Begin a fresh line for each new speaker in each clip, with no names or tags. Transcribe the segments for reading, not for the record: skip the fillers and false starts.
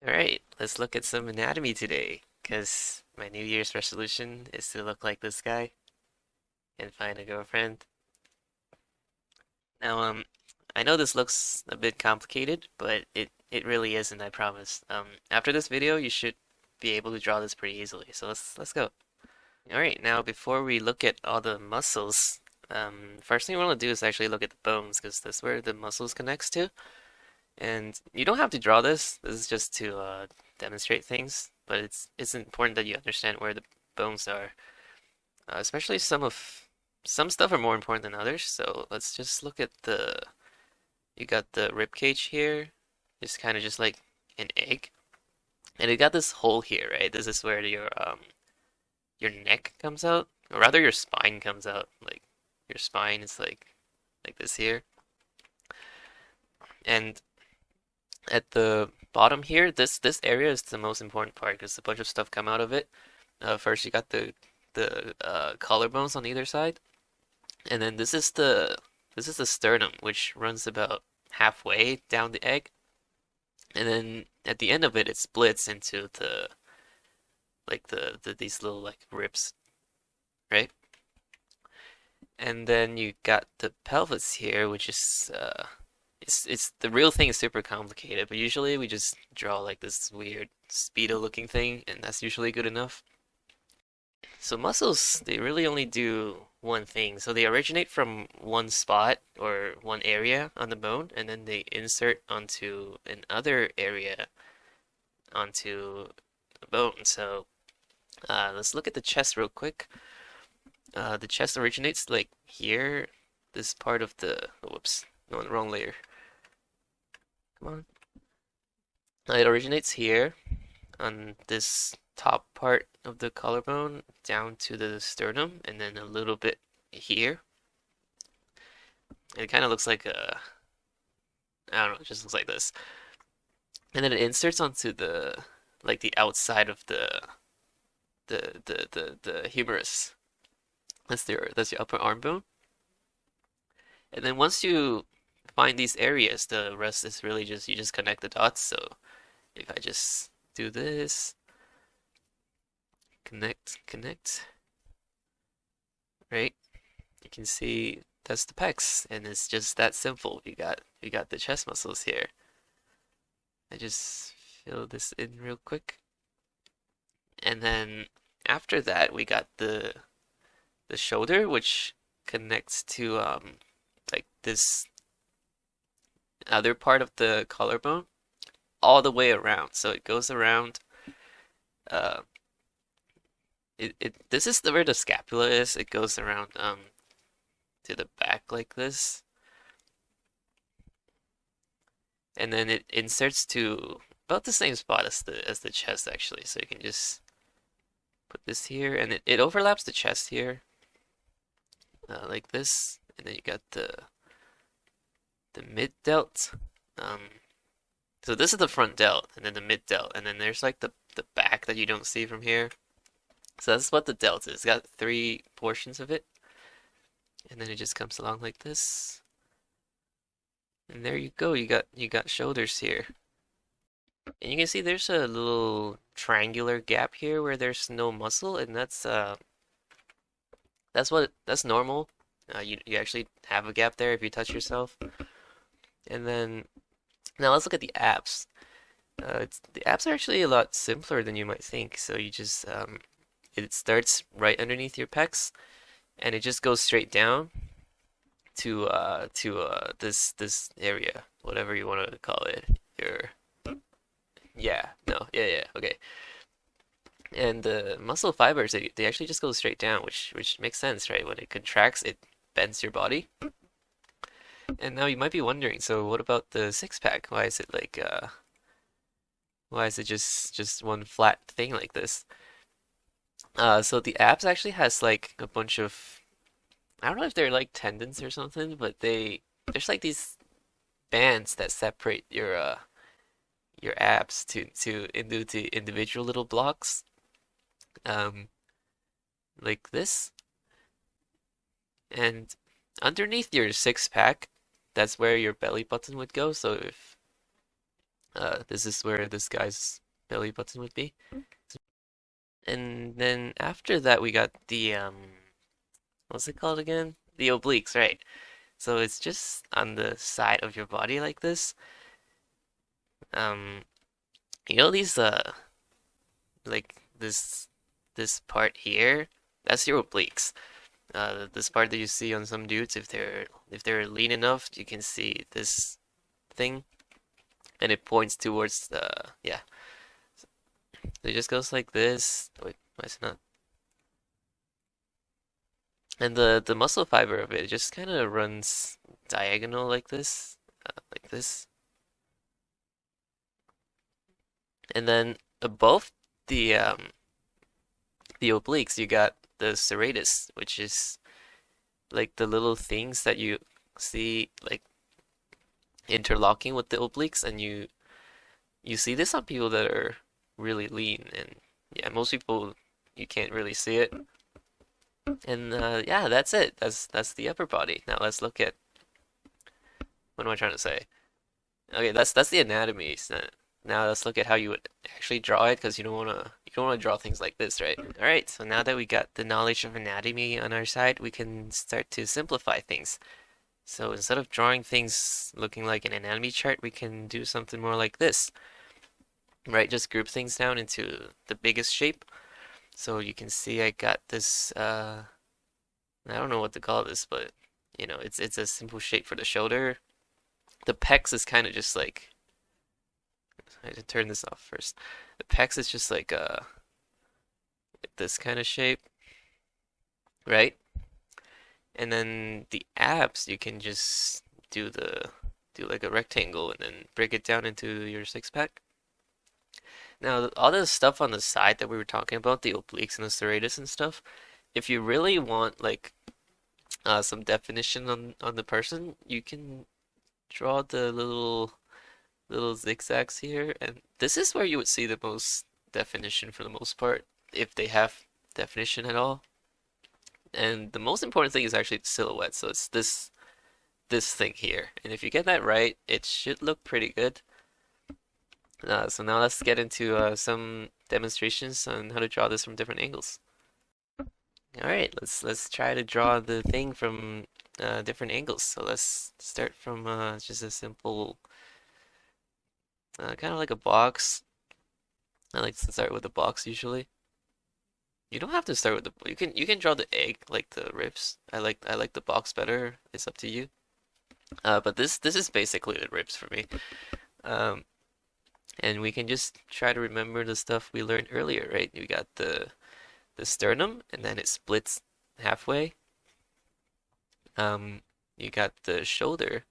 Alright, let's look at some anatomy today, because my New Year's resolution is to look like this guy and find a girlfriend. Now, I know this looks a bit complicated, but it really isn't, I promise. After this video, you should be able to draw this pretty easily, so let's go. Alright, now before we look at all the muscles, first thing we want to do is actually look at the bones, because that's where the muscles connects to. And you don't have to draw this. This is just to demonstrate things, but it's important that you understand where the bones are. Especially some stuff are more important than others. So let's just look at you got the rib cage here. It's kind of just like an egg, and it got this hole here, right? This is where your neck comes out, or rather your spine comes out. Like your spine is like this here, and at the bottom here, this area is the most important part because a bunch of stuff come out of it. First, you got the collarbones on either side, and then this is the sternum, which runs about halfway down the egg, and then at the end of it, it splits into these little like ribs, right? And then you got the pelvis here, which is it's the real thing is super complicated, but usually we just draw like this weird speedo looking thing, and that's usually good enough. So muscles, they really only do one thing. So they originate from one spot or one area on the bone, and then they insert onto another area onto the bone. So let's look at the chest real quick. The chest originates like here, this part of whoops, no, wrong layer. Come on. It originates here on this top part of the collarbone down to the sternum, and then a little bit here. It kind of looks like I don't know, it just looks like this. And then it inserts onto the outside of the humerus. That's your upper arm bone. And then once you find these areas, the rest is really just you just connect the dots. So if I just do this, connect, right? You can see that's the pecs, and it's just that simple. You got the chest muscles here. I just fill this in real quick, and then after that we got the shoulder, which connects to like this other part of the collarbone all the way around. So it goes around. Uh, this is where the scapula is. It goes around to the back like this, and then it inserts to about the same spot as the chest actually. So you can just put this here, and it overlaps the chest here, like this, and then you got the mid delt. Um, so this is the front delt, and then the mid delt, and then there's like the back that you don't see from here. So that's what the delt is. It's got three portions of it, and then it just comes along like this. And there you go. You got shoulders here. And you can see there's a little triangular gap here where there's no muscle, and that's normal. You actually have a gap there if you touch yourself. And then now let's look at the abs. The abs are actually a lot simpler than you might think. So you just it starts right underneath your pecs, and it just goes straight down to this area, whatever you want to call it. Your yeah, no, yeah, okay. And the muscle fibers, they actually just go straight down, which makes sense, right? When it contracts, it bends your body. And now you might be wondering, so what about the six pack? Why is it just one flat thing like this? So the abs actually has like a bunch of I don't know if they're like tendons or something, but there's like these bands that separate your abs into individual little blocks. Um, like this. And underneath your six pack, that's where your belly button would go. So This is where this guy's belly button would be. And then after that we got the what's it called again? The obliques, right? So it's just on the side of your body like this. Um, you know these like this part here, that's your obliques. This part that you see on some dudes, if they're lean enough, you can see this thing, and it points towards the yeah. So it just goes like this. Wait, why is it not? And the muscle fiber of it just kind of runs diagonal like this, like this, and then above the the obliques, you got the serratus, which is like the little things that you see like interlocking with the obliques, and you see this on people that are really lean, and yeah, most people you can't really see it. And yeah, that's it. That's the upper body. Now let's look at what am I trying to say? Okay, that's the anatomy. So now let's look at how you would actually draw it, because you don't wanna draw things like this, right? All right. So now that we got the knowledge of anatomy on our side, we can start to simplify things. So instead of drawing things looking like an anatomy chart, we can do something more like this, right? Just group things down into the biggest shape. So you can see I got this, I don't know what to call this, but it's a simple shape for the shoulder. The pecs is kind of just like, I had to turn this off first. The pecs is just like this kind of shape, right? And then the abs, you can just do like a rectangle and then break it down into your six pack. Now, all the stuff on the side that we were talking about, the obliques and the serratus and stuff, if you really want like some definition on the person, you can draw the little zigzags here, and this is where you would see the most definition for the most part, if they have definition at all. And the most important thing is actually the silhouette, so it's this thing here. And if you get that right, it should look pretty good. So now let's get into some demonstrations on how to draw this from different angles. All right, let's try to draw the thing from different angles. So let's start from just a simple, kind of like a box. I like to start with a box usually. You don't have to start with the. You can draw the egg like the ribs. I like the box better. It's up to you. But this is basically the ribs for me. Um, and we can just try to remember the stuff we learned earlier, right? We got the sternum, and then it splits halfway. You got the shoulder,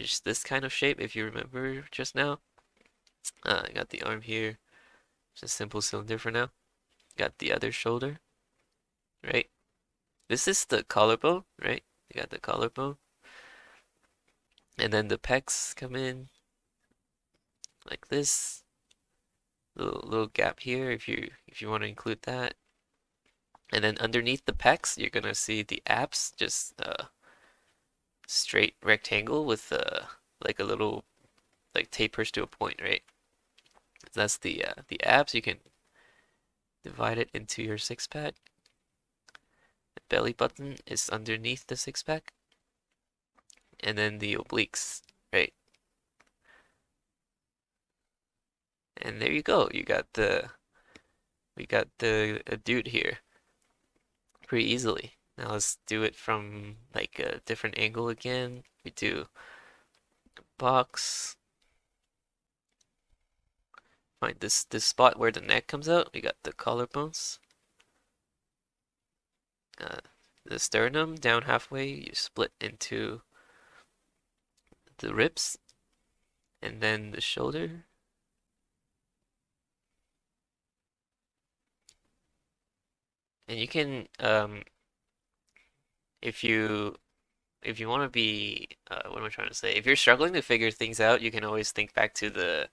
just this kind of shape, if you remember just now. I got the arm here, just simple cylinder for now. Got the other shoulder, right? This is the collarbone, right? You got the collarbone. And then the pecs come in like this. Little gap here if you want to include that. And then underneath the pecs, you're gonna see the abs, just straight rectangle with like a little like tapers to a point, right? That's the abs. You can divide it into your six pack. The belly button is underneath the six pack, and then the obliques, right? And there you go. We got the a dude here pretty easily. Now let's do it from like a different angle again. We do box. Find this spot where the neck comes out. We got the collarbones. The sternum down halfway, you split into the ribs, and then the shoulder. And you can, if you want to be, what am I trying to say? If you're struggling to figure things out, you can always think back to the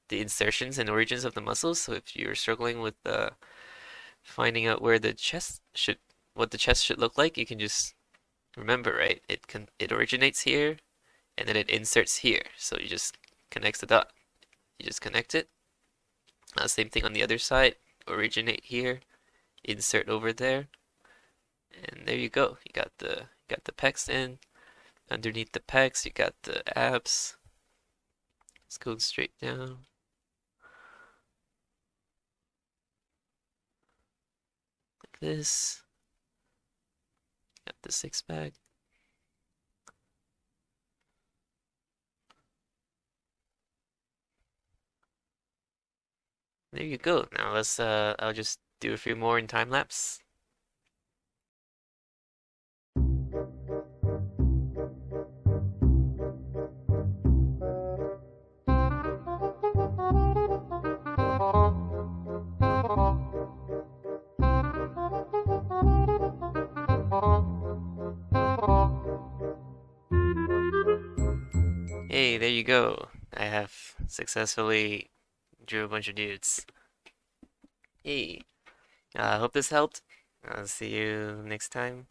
insertions and origins of the muscles. So if you're struggling with finding out where what the chest should look like, you can just remember, right? It originates here, and then it inserts here. So you just connects the dot. You just connect it. Same thing on the other side. Originate here, insert over there, and there you go. You got the pecs in. Underneath the pecs, you got the abs. Let's go straight down. Like this. Got the six pack. There you go. Now I'll just do a few more in time lapse. Hey, there you go. I have successfully drew a bunch of dudes. Hey, I hope this helped. I'll see you next time.